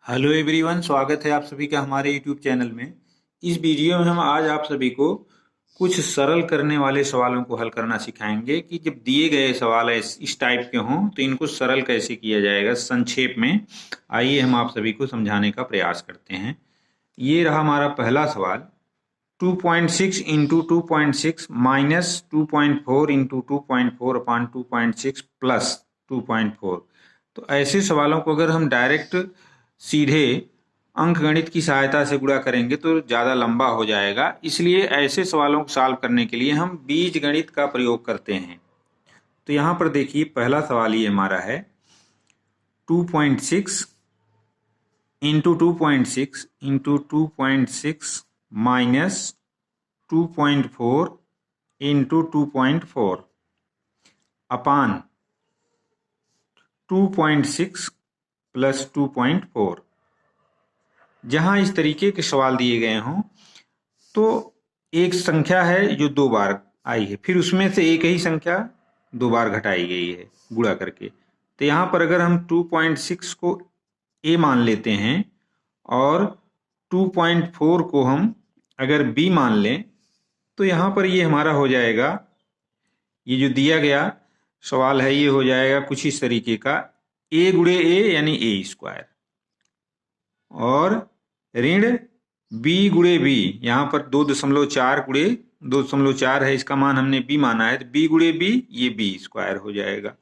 Hello everyone, स्वागत है आप सभी का हमारे यूट्यूब चैनल में। इस वीडियो में हम आज आप सभी को कुछ सरल करने वाले सवालों को हल करना सिखाएंगे कि जब दिए गए सवाल इस टाइप के हों तो इनको सरल कैसे किया जाएगा संक्षेप में। आइए हम आप सभी को समझाने का प्रयास करते हैं। ये रहा हमारा पहला सवाल। 2.6 इंटू 2.6 माइनस 2.4 इंटू 2.4 अपान 2.6 प्लस 2.4। तो ऐसे सवालों को अगर हम डायरेक्ट सीधे अंकगणित की सहायता से गुणा करेंगे तो ज़्यादा लंबा हो जाएगा, इसलिए ऐसे सवालों को सॉल्व करने के लिए हम बीजगणित का प्रयोग करते हैं। तो यहाँ पर देखिए, पहला सवाल ये हमारा है 2.6 इंटू 2.6 इंटू 2.6 माइनस 2.4 इंटू 2.4 अपान 2.6 प्लस 2.4। जहां इस तरीके के सवाल दिए गए हों तो एक संख्या है जो 2 बार आई है, फिर उसमें से एक ही संख्या 2 बार घटाई गई है गुणा करके। तो यहाँ पर अगर हम 2.6 को a मान लेते हैं और 2.4 को हम अगर b मान लें तो यहाँ पर ये हमारा हो जाएगा, ये जो दिया गया सवाल है ये हो जाएगा कुछ इस तरीके का, a गुणे a यानी a स्क्वायर और ऋण b गुणे b, यहाँ पर 2.4 गुणे 2.4 है, इसका मान हमने b माना है तो b गुणे b ये b स्क्वायर हो जाएगा।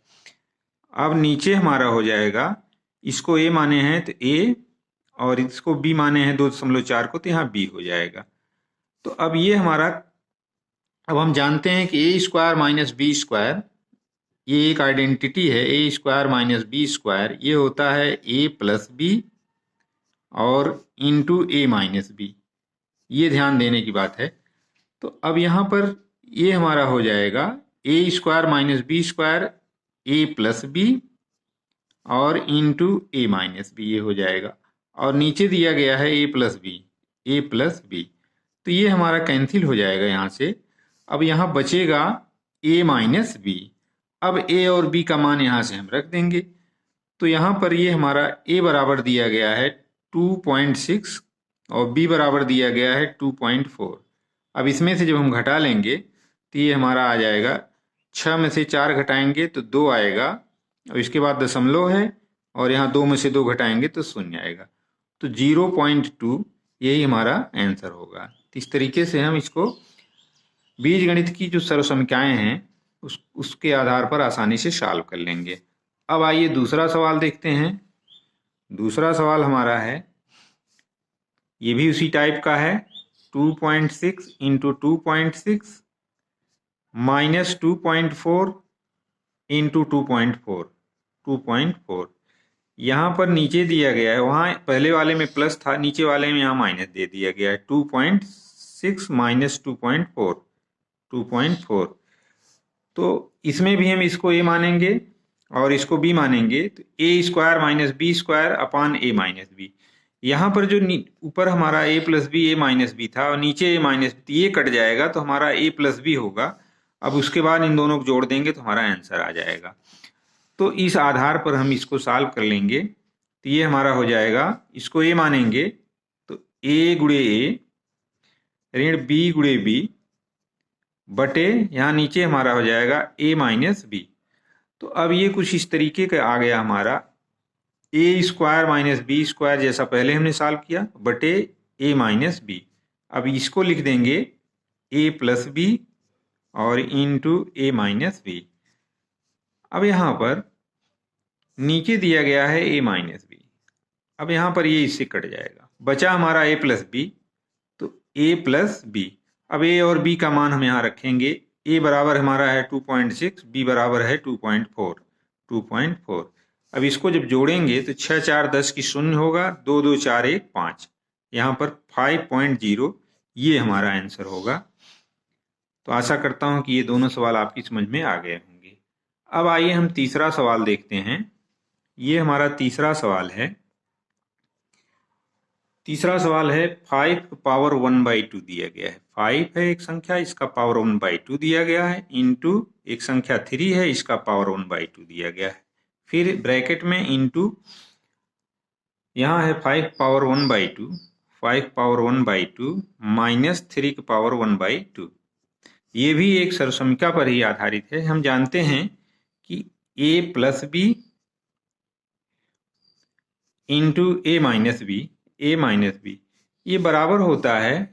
अब नीचे हमारा हो जाएगा, इसको a माने हैं तो a और इसको b माने हैं 2.4 को, तो यहाँ b हो जाएगा। तो अब ये हमारा, अब हम जानते हैं कि a square minus B square ये एक आइडेंटिटी है, a square minus B square ये होता है a प्लस बी और इंटू ए माइनस बी, ये ध्यान देने की बात है। तो अब यहाँ पर ये हमारा हो जाएगा ए स्क्वायर माइनस बी स्क्वायर ए प्लस बी और इंटू ए माइनस बी, ये हो जाएगा। और नीचे दिया गया है ए प्लस बी, तो ये हमारा कैंसिल हो जाएगा यहाँ से। अब यहाँ बचेगा ए माइनस बी। अब ए और बी का मान यहाँ से हम रख देंगे, तो यहाँ पर ये हमारा ए बराबर दिया गया है 2.6 और b बराबर दिया गया है 2.4। अब इसमें से जब हम घटा लेंगे तो ये हमारा आ जाएगा, 6 में से 4 घटाएंगे तो 2 आएगा और इसके बाद दशमलव है और यहाँ 2 में से 2 घटाएंगे तो 0 आएगा, तो 0.2 यही हमारा आंसर होगा। इस तरीके से हम इसको बीजगणित की जो सर्वसंख्याएं हैं उसके आधार पर आसानी से सॉल्व कर लेंगे। अब आइए दूसरा सवाल देखते हैं। दूसरा सवाल हमारा है, ये भी उसी टाइप का है, 2.6 इंटू 2.6 माइनस 2.4 इंटू 2.4। यहाँ पर नीचे दिया गया है, वहाँ पहले वाले में प्लस था, नीचे वाले में यहाँ माइनस दे दिया गया है, 2.6 माइनस 2.4। तो इसमें भी हम इसको a मानेंगे और इसको b मानेंगे, तो A square minus B square upon A minus B. यहाँ पर जो ऊपर हमारा a plus B A minus B था और नीचे a माइनस बी, ये कट जाएगा तो हमारा a प्लस बी होगा। अब उसके बाद इन दोनों को जोड़ देंगे तो हमारा आंसर आ जाएगा। तो इस आधार पर हम इसको सॉल्व कर लेंगे, तो ये हमारा हो जाएगा, इसको a मानेंगे तो a गुणे a ऋण b गुणे b बटे यहाँ नीचे हमारा हो जाएगा a माइनस बी। तो अब ये कुछ इस तरीके का आ गया हमारा, ए स्क्वायर माइनस बी स्क्वायर जैसा पहले हमने सॉल्व किया बटे ए माइनस बी। अब इसको लिख देंगे ए प्लस बी और इंटू ए माइनस बी। अब यहाँ पर नीचे दिया गया है ए माइनस बी, अब यहाँ पर ये इससे कट जाएगा, बचा हमारा ए प्लस बी, तो ए प्लस बी। अब ए और बी का मान हम यहाँ रखेंगे, ए बराबर हमारा है 2.6, बी बराबर है 2.4। अब इसको जब जोड़ेंगे तो 6 4 10 की 0 होगा, 2 2 4 1 5, यहाँ पर 5.0 ये हमारा आंसर होगा। तो आशा करता हूँ कि ये दोनों सवाल आपकी समझ में आ गए होंगे। अब आइए हम तीसरा सवाल देखते हैं। ये हमारा तीसरा सवाल है। तीसरा सवाल है 5 पावर 1/2 दिया गया है। 5 है एक संख्या, इसका पावर 1/2 दिया गया है, इंटू एक संख्या 3 है, इसका पावर 1/2 दिया गया है, फिर ब्रैकेट में इंटू यहाँ है 5 पावर 1/2, 5 पावर 1/2 माइनस 3 की पावर 1/2। ये भी एक सर्वसमीका पर ही आधारित है। हम जानते हैं कि a plus B into A minus B, ये बराबर होता है,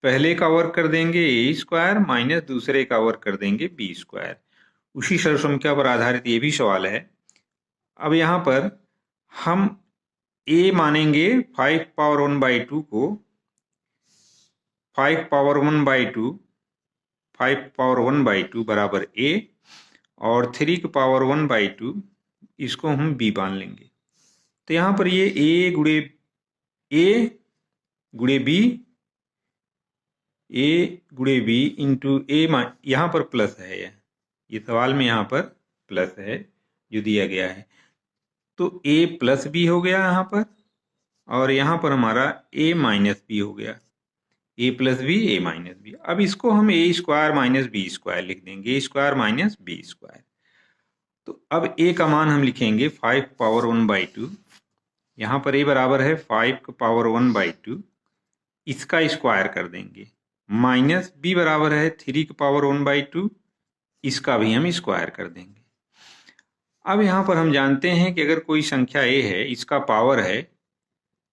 पहले का वर्ग कर देंगे ए स्क्वायर माइनस दूसरे का वर्ग कर देंगे बी स्क्वायर। उसी सर्वसमीका पर आधारित ये भी सवाल है। अब यहाँ पर हम a मानेंगे 5 पावर 1/2 को 5 पावर 1/2 बराबर a और 3 की पावर 1/2 इसको हम b मान लेंगे। तो यहाँ पर ये a गुणे b इंटू ए, यहाँ पर प्लस है, ये सवाल में यहाँ पर प्लस है जो दिया गया है। तो a प्लस बी हो गया यहाँ पर, और यहाँ पर हमारा a माइनस बी हो गया, a plus B a minus B. अब इसको हम a square minus B square लिख देंगे, a square minus B square. तो अब a का मान हम लिखेंगे 5 पावर 1/2, यहाँ पर a बराबर है 5 का पावर 1/2, इसका स्क्वायर कर देंगे, माइनस b बराबर है 3 की पावर 1/2, इसका भी हम स्क्वायर कर देंगे। अब यहाँ पर हम जानते हैं कि अगर कोई संख्या a है, इसका पावर है,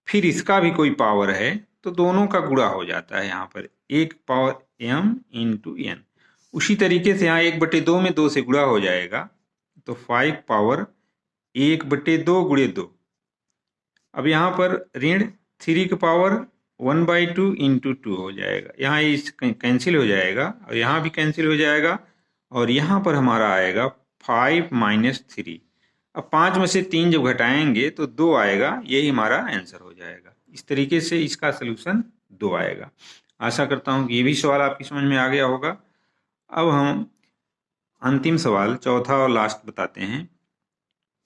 फिर इसका भी कोई पावर है, तो दोनों का गुणा हो जाता है। यहाँ पर 1 पावर m इंटू n। उसी तरीके से यहाँ 1/2 में 2 से गुणा हो जाएगा, तो 5 पावर 1/2 गुणे 2। अब यहाँ पर ऋण 3 की पावर 1/2 इंटू 2 हो जाएगा, यहाँ ये कैंसिल हो जाएगा और यहाँ भी कैंसिल हो जाएगा, और यहाँ पर हमारा आएगा 5 माइनस 3। अब 5 में से 3 जब घटाएंगे तो 2 आएगा, यही हमारा आंसर हो जाएगा। इस तरीके से इसका सलूशन 2 आएगा। आशा करता हूँ कि ये भी सवाल आपकी समझ में आ गया होगा। अब हम अंतिम सवाल, चौथा और लास्ट बताते हैं।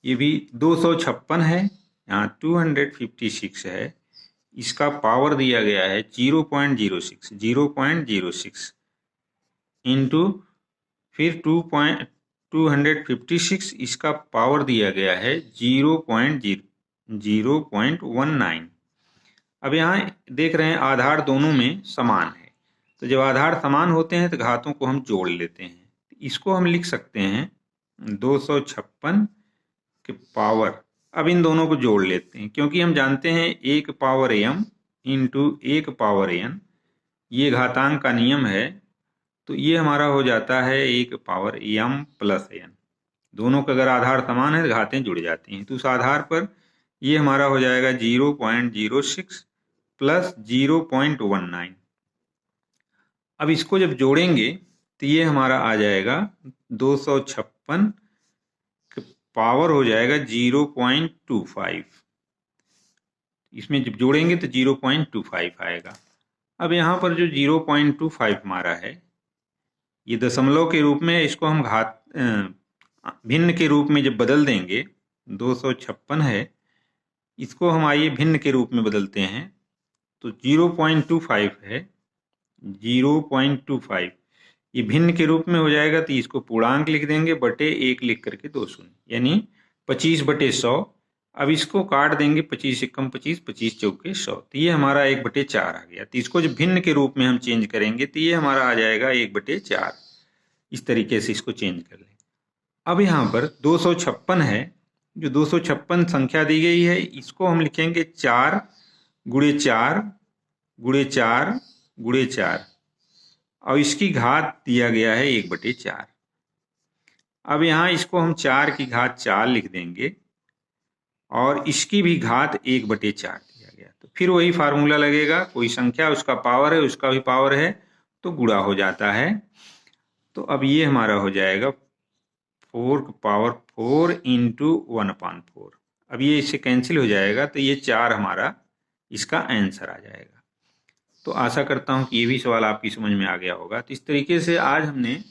ये भी 256 है, यहाँ 256 है, इसका पावर दिया गया है 0.06 इंटू फिर 256, इसका पावर दिया गया है 0.19। अब यहाँ देख रहे हैं आधार दोनों में समान है, तो जब आधार समान होते हैं तो घातों को हम जोड़ लेते हैं। इसको हम लिख सकते हैं 256 के पावर, अब इन दोनों को जोड़ लेते हैं, क्योंकि हम जानते हैं 1 power m into 1 power n, ये घातांक का नियम है, तो ये हमारा हो जाता है 1 पावर m प्लस n। दोनों का अगर आधार समान है तो घातें जुड़ जाती हैं, तो उस आधार पर ये हमारा हो जाएगा 0.06 प्लस 0.19। अब इसको जब जोड़ेंगे तो ये हमारा आ जाएगा 256 पावर हो जाएगा 0.25, इसमें जब जोड़ेंगे तो 0.25 आएगा। अब यहाँ पर जो 0.25 हमारा है, ये दशमलव के रूप में, इसको हम घात भिन्न के रूप में जब बदल देंगे, 256 है, इसको हम आइए भिन्न के रूप में बदलते हैं, तो 0.25 है, 0.25 ये भिन्न के रूप में हो जाएगा, तो इसको पूर्णांक लिख देंगे, बटे 1 लिख करके 2 शून्य, यानी 25/100। अब इसको काट देंगे, 25 एकम 25, 25 चौके 100, तो ये हमारा 1/4 आ गया। तो इसको जब भिन्न के रूप में हम चेंज करेंगे तो ये हमारा आ जाएगा 1/4। इस तरीके से इसको चेंज कर लें। अब यहाँ पर 256 है, जो 256 संख्या दी गई है, इसको हम लिखेंगे 4 गुणे 4 गुणे 4 गुणे 4, और इसकी घात दिया गया है 1/4। अब यहाँ इसको हम 4 की घात 4 लिख देंगे, और इसकी भी घात 1/4 दिया गया, तो फिर वही फार्मूला लगेगा, कोई संख्या उसका पावर है, उसका भी पावर है, तो गुणा हो जाता है। तो अब ये हमारा हो जाएगा 4 का पावर 4 इंटू 1/4। अब ये इससे कैंसिल हो जाएगा, तो ये 4 हमारा इसका आंसर आ जाएगा। तो आशा करता हूँ कि ये भी सवाल आपकी समझ में आ गया होगा। तो इस तरीके से आज हमने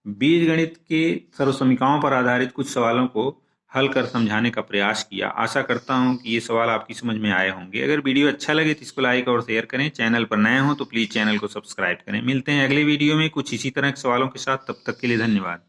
बीजगणित के सर्वसमीकाओं पर आधारित कुछ सवालों को हल कर समझाने का प्रयास किया। आशा करता हूँ कि ये सवाल आपकी समझ में आए होंगे। अगर वीडियो अच्छा लगे तो इसको लाइक और शेयर करें। चैनल पर नए हो तो प्लीज़ चैनल को सब्सक्राइब करें। मिलते हैं अगले वीडियो में कुछ इसी तरह के सवालों के साथ। तब तक के लिए धन्यवाद।